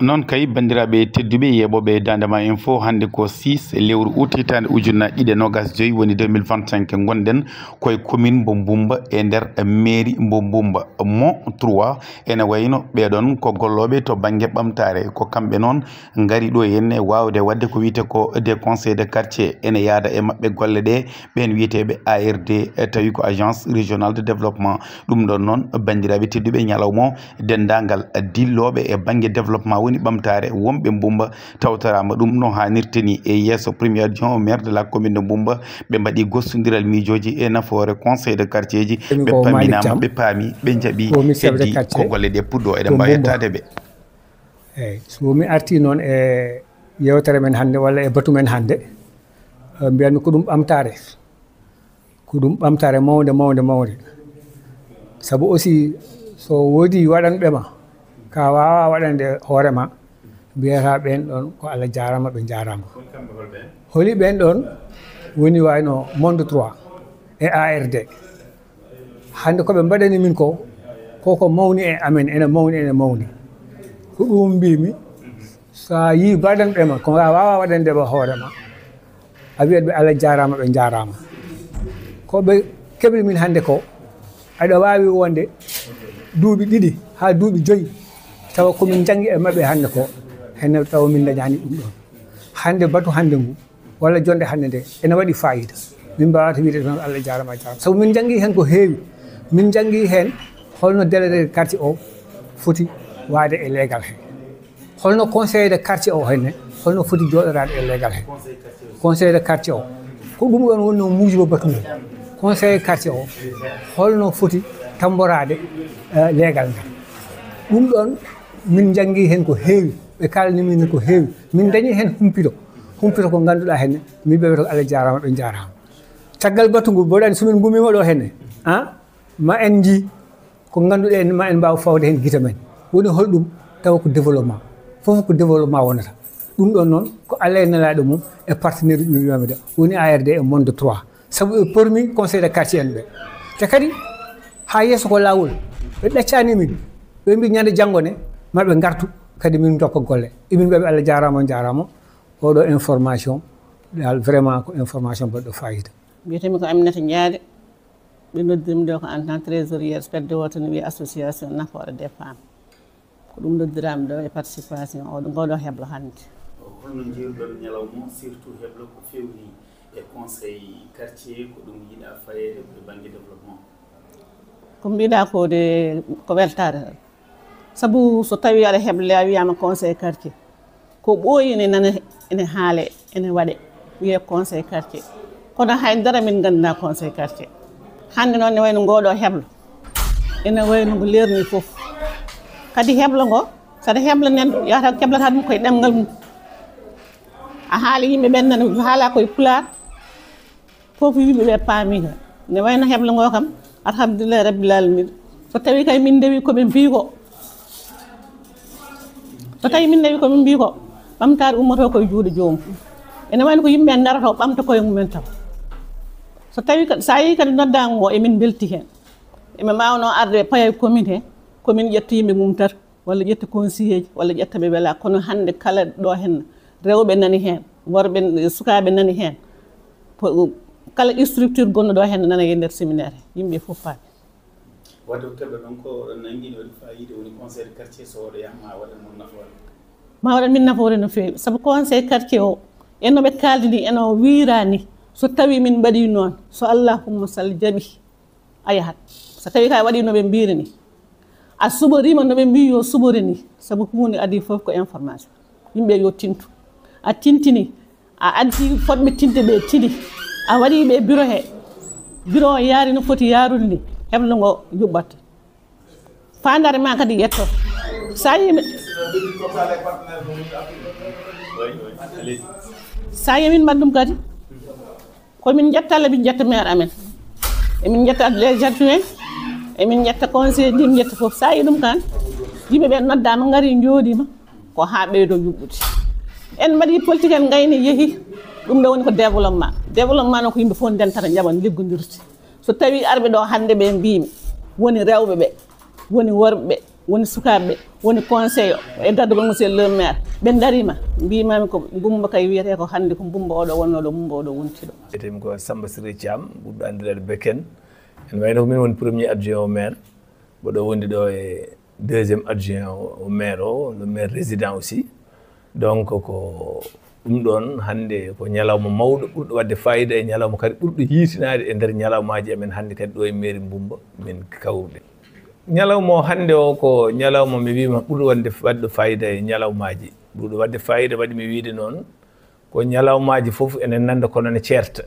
non kay bandiraɓe tedduɓe yeɓoɓe Dandema Info hande ko 6 lewru août hitande ujunnaje ɗiɗi e nogas joyyi woni 2025 gonɗen koye commune mo Boumba e nder mairie mo Boumba mo 3 ene wayno ɓeɗon ko golloɓe to banggue ɓamtare ko kamɓe noon gaari ɗo henne wawde wadde ko wiyete ko des conseils de quartier ene yaada e mabɓe golle ɗe ɓen wiyeteɓe ARD tawi ko agence régionale de développement ɗum ɗon noon bandiraɓe tedduɓe ñalawma dendagal dilloɓe e banggue développement woni ɓamtare wonɓe Boumba tawtarama ɗum no hannirteni e yesso premier adjoint au maire de la commune de Boumba ɓe mbaɗi gossodiral miijoji e nafoore conseil de quartier ji ɓe paminama ɓe paami ɓe jaaɓi heddi ko golle ɗe puɗɗo eɗen mbawi yettade ɓe eyyi so mi arti noon e yewtere men hannde walla e batu men hannde mbiyanmi ko ɗum ɓamtare mawde saabu aussi so woodi waɗanɓema ka wawa waɗande hoorema mbiyata ɓen ɗon ko Allah jarama ɓe jarama holi ɓen ɗon woni wayno monde 3 e ARD hande koɓe mbaɗani min koko mawni e amen ene mawni ko ɗum mbimi sa yi waɗanɓema ko wawa waɗandeɓe hoorema a wiyat ɓe Allah jarama ɓe jarama koɓe keɓri min hande ko aɗa wawi wonde duuɓi 2 ha duuɓi 5 tawa komin jangi e mabɓe hande ko henne tawa min dañani ɗum ɗon hande batu hande ngu walla jonde hande nde ene waɗi fayida min mbawata wiide tan Allah jarama sabu min jangi hen ko heewi min jangi hen holno délégué de quartier o foti waade e leegal he holno conseil de quartier o henne holno foti joɗorade e leegal he conseil de quartier o ko ɗum ɗon wonno muujiba batu ngu conseil quartier o holno foti tamborade leegal ngal ɗum ɗon min jangi hen ko heewi ɓe kalani min ko heewi min dañi hen humpito ko ganduɗa henne mi ɓeɓe to Allah jarama ɓe jarama caggal batu ngu boɗani somin gumima ɗo henne ma en ji ko ganduɗa en ma en mbawa fawde hen guita men woni holɗum tawa ko développement foof ko développement wonata ɗum ɗon noon ko Allah e nelaɗo mum e partenaire uji wiyamede woni ARD e monde 3 saabu ɓe pormi conseil de quartier en ɓe te kadi ha yesso ko lawol ɓe ɗaccani min ɓe mbi ñande janggone maɓe gartu kadi min dokka golle emin ɓeɓe Allah jarama oɗo information dal vraiment ko information baɗɗo fayida mbiyetemi ko Aminata Diade ɓe noddirmi ɗo ko en tant trésoriére spedde woto no wiye association nafoore des femmes ko ɗum noddirami ɗo e participation ngoɗo heblo hannde holno jeeruɗon ñalawma surtout heblo ko fewni e conseil quartier ko ɗum yiiɗa fayede e banggue développement ko mbiɗa ko de ko weltare sabu so tawi aɗa heble a wiyama conseil quartier ko ɓooyi ene nana ene haale ene waɗe wiye conseil quartier kono haydara min ganda conseil quartier hande noon ne wayno ngoɗo heblo ene wayno ngo lerni foof kadi heblo ngo saɗa hebla nen yata keblata ɗum koye ɗemgal mum a haali yimɓe ɓen nana haala koye pulaar foof yimɓeɓe paami ka ne wayno heblo ngo kam alhamdulillah rabbil alamin so tawi kay min dewi koɓe mbi ko ɓamtare ummoto koye juuɗe joomum ene wayno ko yimɓe en daroto ɓamta koye mumen taw so tawi sa yi kadi noddago o emin belti hen eɓe mawno arde paaya commune he commune ƴetta yimɓe mum tata walla ƴetta conseiller ji walla ƴetta ɓe weela kono hande kala ɗo hen rewɓe nani hen worɓe sukaɓe nani hen kala structure gonɗo ɗo hen nana e nder séminaire he yimɓe foof paami wadde ko keɓɗa ɗon ko nanguiɗo waɗi fayida woni conseil de quartier so oɗo yahma waɗan mon nafoore ma waɗan min nafoore no fewi saabu conseil quartier o enoɓe kaldini eno wirani so tawi min mbaɗi noon so allahumma sall jaaɓi a yahat so tawi ka waɗi noɓe mbiri ni a suɓorima noɓe mbi yo suɓori ni saabu hunde adi foof ko information yimɓe yo tintu a tintini a addi fodɓe tinte ɓe tini a waɗiɓe bureau he bureau o yaari no foti yaarude ni heblo ngo yuɓɓatta fandare ma kadi yetto sa yemin mbaɗ ɗum kadi komin jetta Allah min jetta maire amen emin jetta les adjoints emin jetta conseil ndi min jetta foof sa yi ɗum kan yimɓeɓe noddama gaari jooɗima ko ha ɓeydo yuɓɓude en mbaɗi politique en gayni yeehi ɗum ɗo woni ko développement noon ko yimɓe fof ndentata jaɓan liggodirti so tawi arɓe ɗo hande ɓe mbimi woni rewɓe ɓe woni worɓe woni sukaɓe woni conseil e gaddugol monsieur le maire ɓe darima mbimami ko Bumba kay wiyete ko hande ko Bumba oɗo wonnoɗo Bumba oɗo wontiɗo etemi ko Samba Siré Thiam ɓurɗo andirede Beken en wayno ko min woni premier adjoint au maire mboɗo wondi ɗo e deuxiéme adjoint au maire o le maire résident aussi donc ko ɗum ɗon hande ko ñalawma mawɗo ɓurɗo wadde fayida e ñalawma kadi ɓurɗo yiitinade e nder ñalawmaji amen hande kadi ɗo e mairie Bumba min kawruɗe ñalawma o hande o ko ñalawma mi wima ɓurɗo wadde fayida e ñalawmaji ɓurɗo wadde fayida waɗi mi wiide noon ko ñalawmaji foof enen nanda kono ne ceerta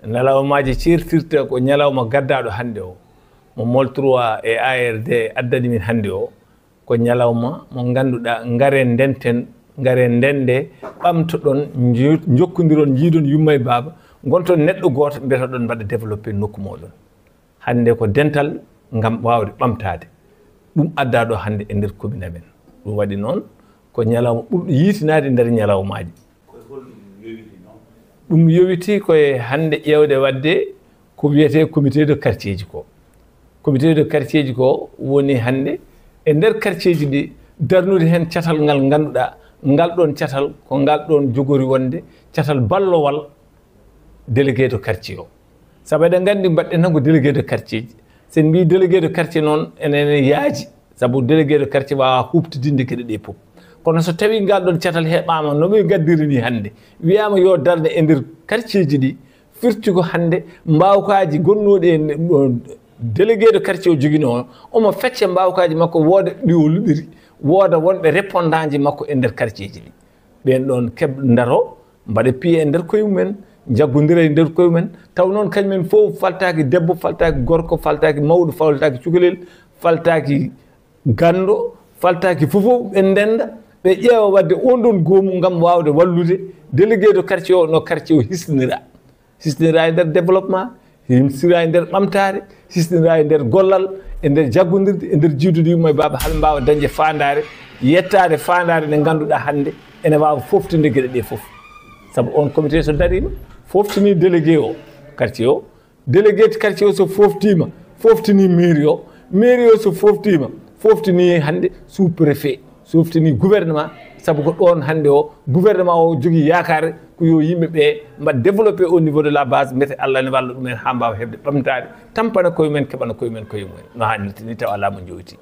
ñalawmaji ceertirta ko ñalawma gaddaɗo hande o mo moltroit e ARD addani min hande o ko ñalawma mo ganduɗa ngare ndenten ngare ndende ɓamtoɗon jokkodiron jiidon yumma e baaba gonton neɗɗo goto mbiyatoɗon mbaɗa développé nokku moɗon hande ko dental ngam wawde ɓamtade ɗum adda ɗo hande e nder commune amen ɗum waɗi noon ko ñalawma ɓurɗo yiitinade nder ñalawmaji ɗum yowiti koye hande ƴewde wadde ko wiyete comité de quartier ji ko comité de quartier ji ko woni hande e nder quartier ji ɗi darnude hen catal ngal ganduɗa ngal ɗon catal ko ngal ɗon jogori wonde catal ballowal délégué de quartier o saabu eɗen gandi mbaɗɗen tan ko délégué de quartier ji sen mbi délégué de quartier noon enen yaaji saabu délégué de quartier wawa huftidinde gueɗe ɗe fof kono so tawi ngal ɗon catal heɓama noɓe gaddiri ni hande wiyama yo darde e nder quartier ji ɗi firti ko hande mbawkaji gonnoɗe e délégué de quartier o joguino omo fecce mbawkaji makko wooda ɗi o luɓiri wooda wonɓe répondant ji makko e nder quartier ji ɗi ɓen ɗon keɓ daro mbaɗa piye e nder koyemumen jaggodira e nder koyemumen taw noon kañumen fof faltaki debbo faltaki gorko faltaki mawɗo faltaki cukalel faltaki gando faltaki fofof ɓe ndenda ɓe ƴeewa wadde on ɗon goomu ngam wawde wallude délégué de quartier o no quartier o hisnira e nder développement hisnira e nder ɓamtare hisnira e nder gollal e nder jaggodirde e nder jiidude yumma e baaba hal mbawa dañde fandare yettade fandare nde ganduɗa hande ene wawa foftinde gueɗe ɗe foof saabu on comité so darima foftini délégué o quartier o délégué de quartier o so foftima foftini mairie o so foftima foftini hande sous préfet softini gouvernement saabu ko ɗon hande o gouvernement o jogui yakare ko yo yimɓeɓe mbaɗa développé au niveau de la base mbete Allah ne walla ɗumen ha mbawa hebde ɓamtade tampana koyemumen keɓana koyemumen koyemumen no hannirta ni taw ala mo jowiti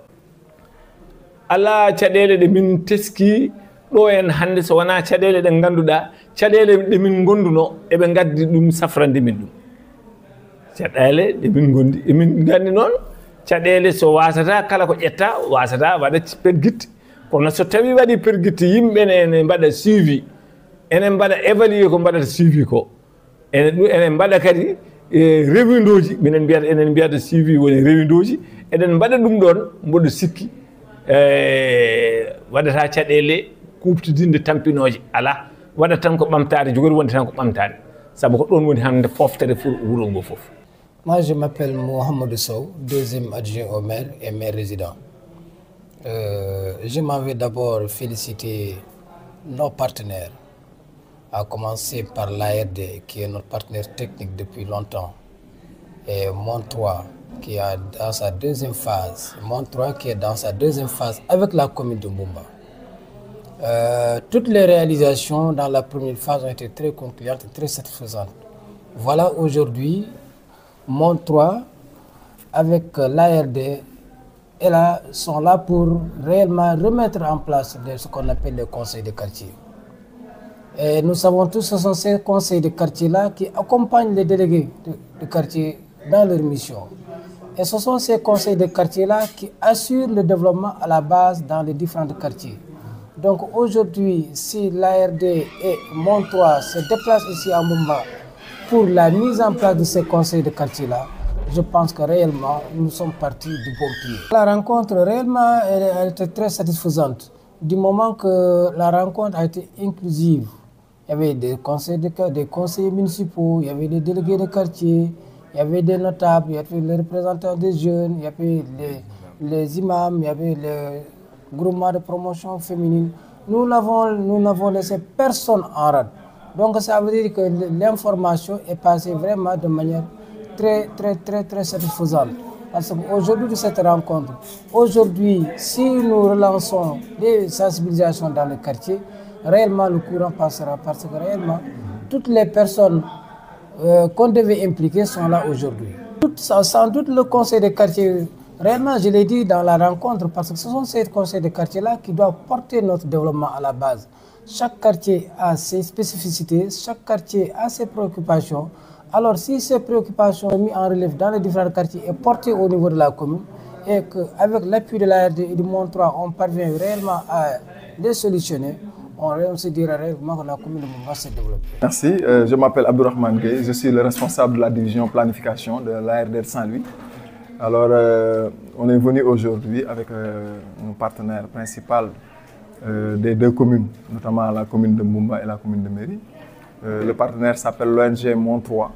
ala caɗele ɗe min teski ɗo en hande so wona caɗele ɗe ganduɗa caɗele ɗe min gonduno eɓe gaddi ɗum safrande min ɗum caɗele ɗe min gondi emin gandi noon caɗele so wasata kala ko ƴetta wasata waɗa perguitte kono so tawi waɗi perguitte yimɓe ene mbaɗa suivi enen mbaɗa évalué ko mbaɗata suivi ko enen mbaɗa kadi rewidoji minen mbiyata enen mbiyata suivi woni rewidoji eɗen mbaɗa ɗum ɗon mboɗo sikki waɗata caɗele kuftidinde tampinoje ala waɗa tan ko ɓamtare jogori wonde tan ko ɓamtare saabu ko ɗon woni hande foftere pour wuuro ngo foof. Moi je m'appelle Mohamed Sow, deuxième adjoint au maire et maire résident. Je m'en vais d'abord féliciter nos partenaires, à commencer par l'ARD qui est notre partenaire technique depuis longtemps, et Montroy qui est dans sa deuxième phase, qui est dans sa deuxième phase avec la commune de Bumba. Toutes les réalisations dans la première phase ont été très concluantes et très satisfaisantes. Voilà aujourd'hui Montroy avec l'ARD sont là pour réellement remettre en place ce qu'on appelle les conseils de quartier. Et nous savons tous que ce sont ces conseils de quartier-là qui accompagnent les délégués de quartier dans leur mission. Et ce sont ces conseils de quartier-là qui assurent le développement à la base dans les différents quartiers. Donc aujourd'hui, si l'ARD et Montroy se déplacent ici à Bumba pour la mise en place de ces conseils de quartier-là, je pense que réellement, nous sommes partis du bon pied. La rencontre, réellement, elle était très satisfaisante. Du moment que la rencontre a été inclusive, il y avait des conseillers municipaux, il y avait des délégués de quartier, il y avait des notables, il y avait les représentants des jeunes, il y avait les imams, il y avait les groupements de promotion féminine. Nous n'avons laissé personne en rade. Donc ça veut dire que l'information est passée vraiment de manière très satisfaisante. Parce qu'aujourd'hui, de cette rencontre, aujourd'hui, si nous relançons des sensibilisations dans le quartier, réellement le courant passera parce que réellement, toutes les personnes qu'on devait impliquer sont là aujourd'hui. Sans doute le conseil de quartier, réellement je l'ai dit dans la rencontre, parce que ce sont ces conseils de quartier-là qui doivent porter notre développement à la base. Chaque quartier a ses spécificités, chaque quartier a ses préoccupations. Alors si ces préoccupations sont mises en relève dans les différents quartiers et portées au niveau de la commune, et qu'avec l'appui de l'ARD et du Monde 3, on parvient réellement à les solutionner, on se dira réellement que la commune de Moumba se développe. Merci, je m'appelle Abdourahmane Gueye, je suis le responsable de la division planification de l'ARD de Saint-Louis. Alors, on est venu aujourd'hui avec nos partenaires principaux des deux communes, notamment la commune de Moumba et la commune de Méry. Le partenaire s'appelle l'ONG Monde 3,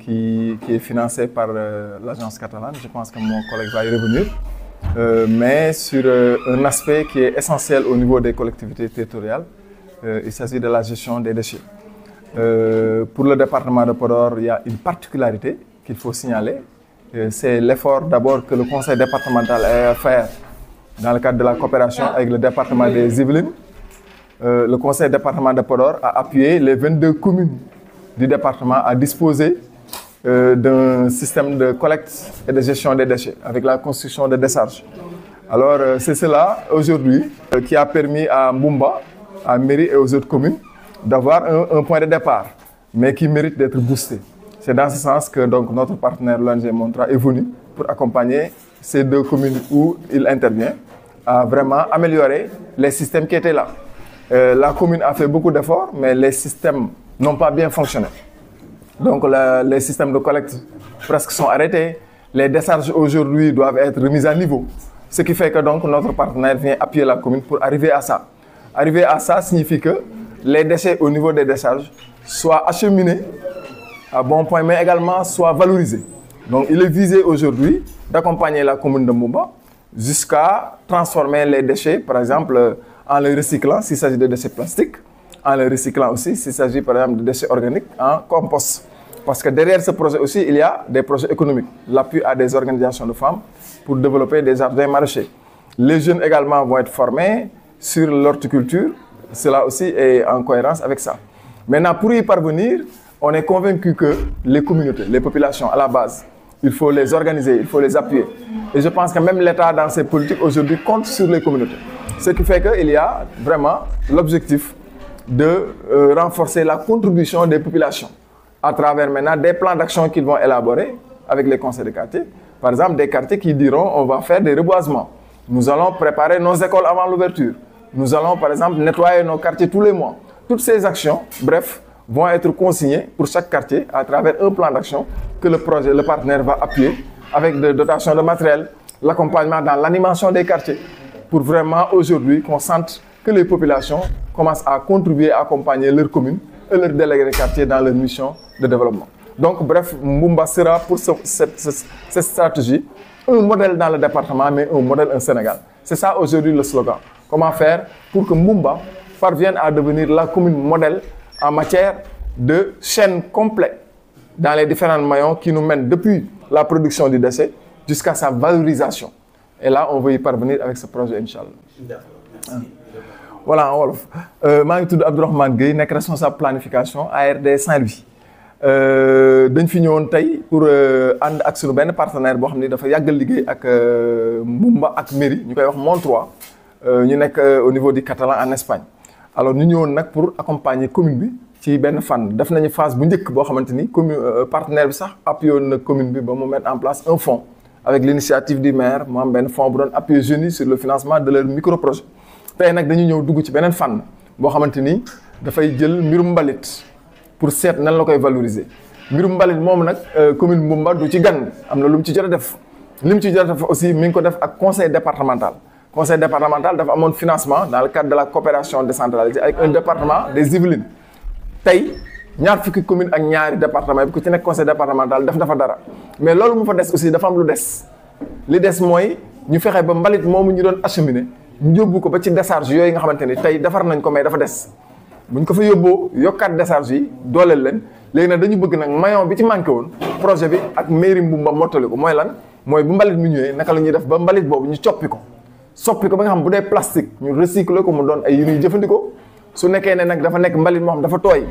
qui est financé par l'agence catalane. Je pense que mon collègue va y revenir. Mais sur un aspect qui est essentiel au niveau des collectivités territoriales, il s'agit de la gestion des déchets. Pour le département de Podor, il y a une particularité qu'il faut signaler. C'est l'effort d'abord que le conseil départemental a à faire dans le cadre de la coopération avec le département des Yvelines. Le conseil départemental de Podor a appuyé les 22 communes du département à disposer d'un système de collecte et de gestion des déchets avec la construction de décharges. Alors c'est cela aujourd'hui qui a permis à Moumba, à Méry et aux autres communes d'avoir un point de départ, mais qui mérite d'être boosté. C'est dans ce sens que donc, notre partenaire l'ONG Monde 3 est venu pour accompagner ces deux communes où il intervient à vraiment améliorer les systèmes qui étaient là. La commune a fait beaucoup d'efforts, mais les systèmes n'ont pas bien fonctionné. Donc les systèmes de collecte presque sont arrêtés. Les décharges aujourd'hui doivent être remises à niveau. Ce qui fait que donc, notre partenaire vient appuyer la commune pour arriver à ça. Arriver à ça signifie que les déchets au niveau des décharges soient acheminés à bon point, mais également soient valorisés. Donc il est visé aujourd'hui d'accompagner la commune de Moumba jusqu'à transformer les déchets, par exemple, en les recyclant s'il s'agit de déchets plastiques, en les recyclant aussi s'il s'agit par exemple de déchets organiques en compost. Parce que derrière ce projet aussi, il y a des projets économiques, l'appui à des organisations de femmes pour développer des jardins maraîchers. Les jeunes également vont être formés sur l'horticulture, cela aussi est en cohérence avec ça. Maintenant, pour y parvenir, on est convaincu que les communautés, les populations à la base, il faut les organiser, il faut les appuyer. Et je pense que même l'État dans ses politiques aujourd'hui compte sur les communautés. Ce qui fait qu'il y a vraiment l'objectif de renforcer la contribution des populations à travers maintenant des plans d'action qu'ils vont élaborer avec les conseils de quartier. Par exemple, des quartiers qui diront on va faire des reboisements. Nous allons préparer nos écoles avant l'ouverture. Nous allons par exemple nettoyer nos quartiers tous les mois. Toutes ces actions, bref, vont être consignées pour chaque quartier à travers un plan d'action que le partenaire va appuyer avec des dotations de matériel, l'accompagnement dans l'animation des quartiers pour vraiment aujourd'hui qu'on sente que les populations commencent à contribuer à accompagner leurs communes et leurs délégués de quartier dans leur mission de développement. Donc bref, Moumba sera pour cette stratégie un modèle dans le département, mais un modèle au Sénégal. C'est ça aujourd'hui le slogan. Comment faire pour que Moumba parvienne à devenir la commune modèle en matière de chaîne complète dans les différents maillons qui nous mènent depuis la production du déchet jusqu'à sa valorisation. Et là, on veut y parvenir avec ce projet, Inch'Allah. Merci. Voilà, en wolof. Je suis Abdourahmane Gueye, responsable planification ARD Saint-Louis. dañ fi ñëwoon tey pour ànd ak suñu benn partenaire boo xam ne dafa yàggal liggéey ak Moumba ak Méry ñu koy wax Monde 3 ñu nekk au niveau du Catalan en Espagne. Alors ñu ñëwoon nag pour accompagner commune bi ci benn fànn def nañu phase bu njëkk boo xamante ni partenaire bi sax appuyé woon na commune bi ba mu mettre en place un fonds avec l'initiative du maire mu am benn fonds bu doon appuyer jeunes yi sur le financement de leur micro projet. Tey nag dañu ñëw dugg ci beneen fànn boo xamante ni dafay jël mbirum mbalit pour seet nan la koy valoriser mbirum mbalit moom nag commune Moumba du ci gan am na lu mu ci jot a def li mu ci jot a def aussi mi ngi ko def ak conseil départemental. Conseil départemental dafa amoon financement dans le cadre de la coopération décentralisée avec un département des Yvelines. Tey ñaar fukki commune ak ñaari département bi ku ci nekk conseil départemental def dafa dara mais loolu mu fa des aussi dafa am lu des li des mooy ñu fexe ba mbalit moomu ñu doon acheminer ñu yóbbu ko ba ci décharge yooyu nga xamante ni tey defar nañ ko mais dafa des buñ ko fa yóbboo yokkaat décharge yi dooleel leen léegi nag dañu bëgg nag maillon bi ci manqué woon projet bi ak mairie Moumba mottali ko mooy lan mooy bu mbalit mi ñëwee naka la ñuy def ba mbalit boobu ñu coppi ko soppi ko ba nga xam bu dee plastique ñu recycler ko mu doon ay yu ñuy jëfandikoo su nekkee ne nag dafa nekk mbalit moo xam dafa tooy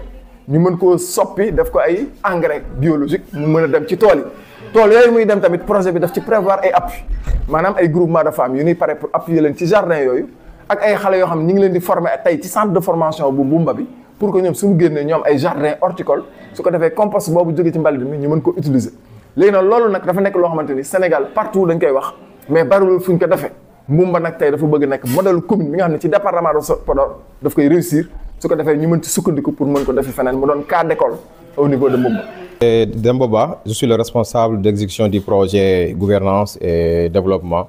ñu mën koo soppi def ko ay engrais biologique mu mën a dem ci tool yi tool yooyu muy dem tamit projet bi daf ci prévoir ay appui maanaam ay groupement de femmes yu ñuy pare pour appuyer leen ci jardin yooyu ak ay xale yoo xam ñi ngi leen di former tey ci centre de formation bu Mbumba bi pour que ñoom suñu génnee ñoom ay jardin horticole su ko defee compost boobu jóge ci mbalit mi ñu mën ko utiliser léegi nag loolu nag dafa nekk loo xamante ni Sénégal partout dañ koy wax mais bariwul fu ñu ko defee Mbumba nag tey dafa bëgg nekk modèle commune bi nga xam ne ci département de Podor daf koy réussir su ko defee ñu mën ci sukkandiku pour mën ko defi feneen mu doon cas d'école au niveau de Mbumba. Demba Ba, je suis le responsable d'exécution du projet gouvernance et développement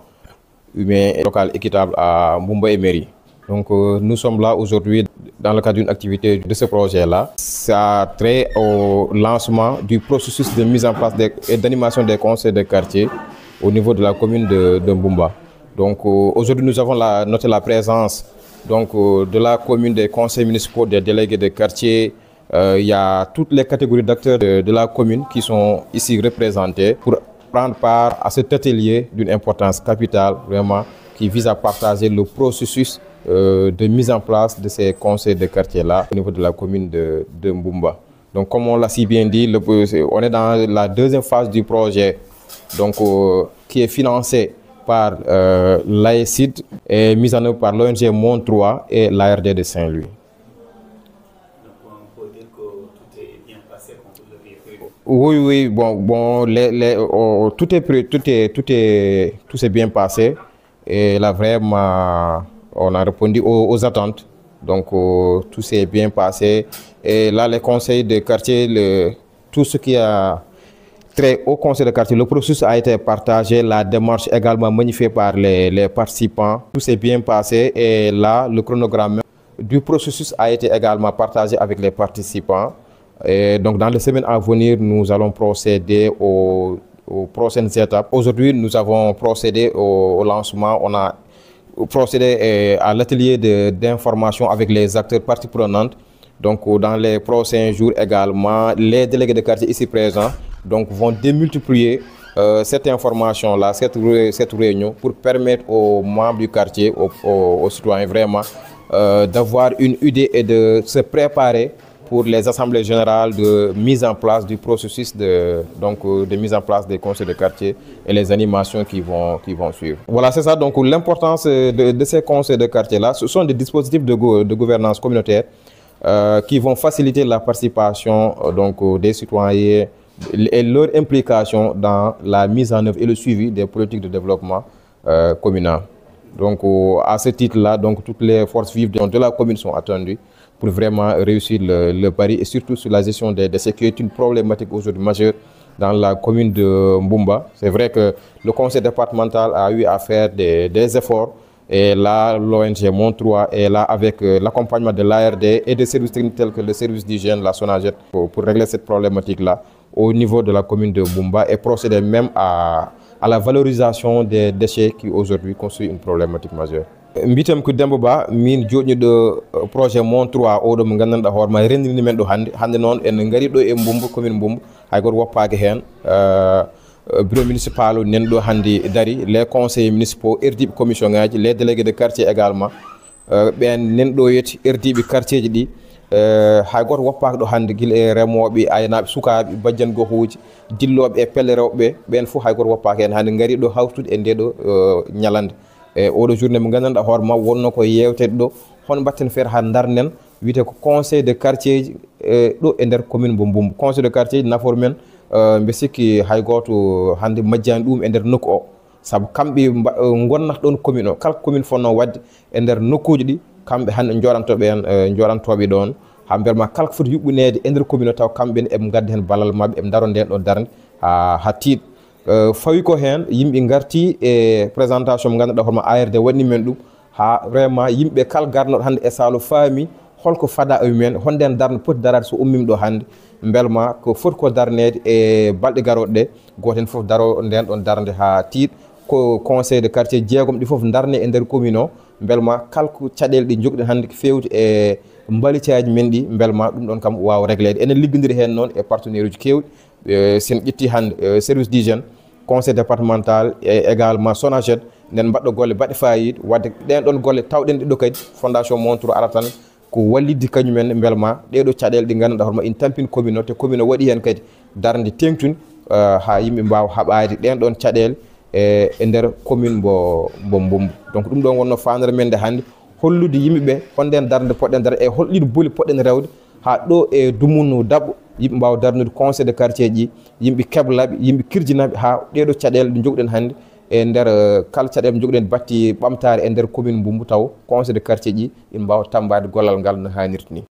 humain et local équitable à Mbumba et Mairie. Donc nous sommes là aujourd'hui dans le cadre d'une activité de ce projet-là. Ça a trait au lancement du processus de mise en place et d'animation des conseils de quartier au niveau de la commune de Mbumba. Donc aujourd'hui nous avons noté la présence de la commune, des conseils municipaux, des délégués de quartier. Il y a toutes les catégories d'acteurs de la commune qui sont ici représentés pour prendre part à cet atelier d'une importance capitale, vraiment, qui vise à partager le processus de mise en place de ces conseils de quartier-là au niveau de la commune de Mbumba. Donc comme on l'a si bien dit, on est dans la deuxième phase du projet qui est financé par l'AECID et mise en œuvre par l'ONG Monde 3 et l'ARD de Saint-Louis. Oui, tout s'est bien passé et là vraiment on a répondu aux attentes, donc tout s'est bien passé et là les conseils de quartier, tout ce qui a trait au conseil de quartier, le processus a été partagé, la démarche également magnifiée par les participants, tout s'est bien passé et là le chronogramme du processus a été également partagé avec les participants. Et donc dans les semaines à venir, nous allons procéder aux prochaines étapes. Aujourd'hui, nous avons procédé au lancement, on a procédé à l'atelier d'information avec les acteurs parties prenantes. Donc dans les prochains jours également, les délégués de quartier ici présents vont démultiplier cette information-là, cette réunion pour permettre aux membres du quartier, aux citoyens vraiment, d'avoir une idée et de se préparer pour les assemblées générales de mise en place du processus de mise en place des conseils de quartier et les animations qui vont suivre. Voilà, c'est ça. Donc l'importance de ces conseils de quartier-là, ce sont des dispositifs de gouvernance communautaire qui vont faciliter la participation des citoyens et leur implication dans la mise en œuvre et le suivi des politiques de développement communal. Donc à ce titre-là, toutes les forces vives de la commune sont attendues pour vraiment réussir le pari et surtout sur la gestion des déchets qui est une problématique aujourd'hui majeure dans la commune de Mbumba. C'est vrai que le conseil départemental a eu à faire des efforts et là l'ONG Monde 3 est là avec l'accompagnement de l'ARD et des services techniques tels que le service d'hygiène, la SONAGED pour régler cette problématique-là au niveau de la commune de Mbumba et procéder même à la valorisation des déchets qui aujourd'hui constituent une problématique majeure. Mbitam ko Demba Ba min joɗniɗo projet Monde 3 oɗo mo gandanɗa hoorema rendini men ɗo hande noon en gari ɗo e Mbumba commune Mbumba hay goto woppaki hen bureau municipal o nan ɗo hande dari les conseillers municipaux erdiɓe commission ngaji les délégués de quartier également ɓen nan ɗo yeti erdiɓe quartier ji ɗi hay goto woppaki ɗo hande guila e remoɓe aynaɓe sukaɓe bajjan gohuji dilloɓe e pelle rewɓe ɓen foof hay goto woppaki hen hande gari ɗo hawtude e ndeɗo ñalande e oɗo journée mo gandanɗa hoorema wonno ko yewtede ɗo hono batten feere ha darnen wiyete ko conseil de quartier ji ɗo e nder commune mo Mbumba conseil de quartier ji nafoore men mbe sikki hay goto hande majjani ɗum e nder nokku o saabu kamɓe gonnata ɗon commune o kala commune fonno wadde e nder nokkuji ɗi kamɓe hande joɗantoɓe ɗon ha mbiyatma kala ko foti yuɓɓinede e nder commune o taw kamɓene eɓe gadda hen ballal mabɓe eɓe daro nden ɗo darde ha tiiɗ fawi ko hen yimɓe garti e présentation mo ganduɗa hoorema ARD waɗni men ɗum ha vraiment yimɓe kala garnoɗo hande e salo faami holko fada e men honden darde poti darade so ummima ɗo hande belma ko foti ko darnede e balɗe garoɗe ɗe goto hen foof daro nden ɗon darde ha tiiɗ ko conseil de quartier jeegom ɗi foof darne e nder commune o belma kala ko caɗele ɗi jogɗen hande ko fewti e mbalitiaji men ɗi belma ɗum ɗon kam wawa réglede enen liggodiri hen noon e partenaire uji kewɗi sen ƴetti hande service d'hygiène conseil départemental et également SONAGED nden mbaɗɗo golle baɗɗe fayida wadde ɗen ɗon golle tawɗen ɗiɗo kadi fondation Montour ara tan ko wallidde kañumen belma ɗeɗo caɗele ɗi ganduɗa hoorema ina tampini commune o te commune o waɗi hen kadi darde tengtuni ha yimɓe mbawa haɓade ɗen ɗon caɗele e nder commune mbo Mbombo. Donc ɗum ɗon wonno fandare men nde hannde hollude yimɓeɓe honden darde poɗɗen darde e holɗiɗo booli poɗɗen rewde ha ɗo e Dumunnu Dabɓo yimɓe mbawa darnude conseil de quartier ji yimɓe keblaɓe yimɓe kirjinaɓe ha ɗeɗo caɗele ɗe jogɗen hannde e nder kala caɗele jogɗen batti ɓamtare e nder commune Mbumbu taw conseil de quartier ji ina mbawa tambade gollal ngal no hannirta ni.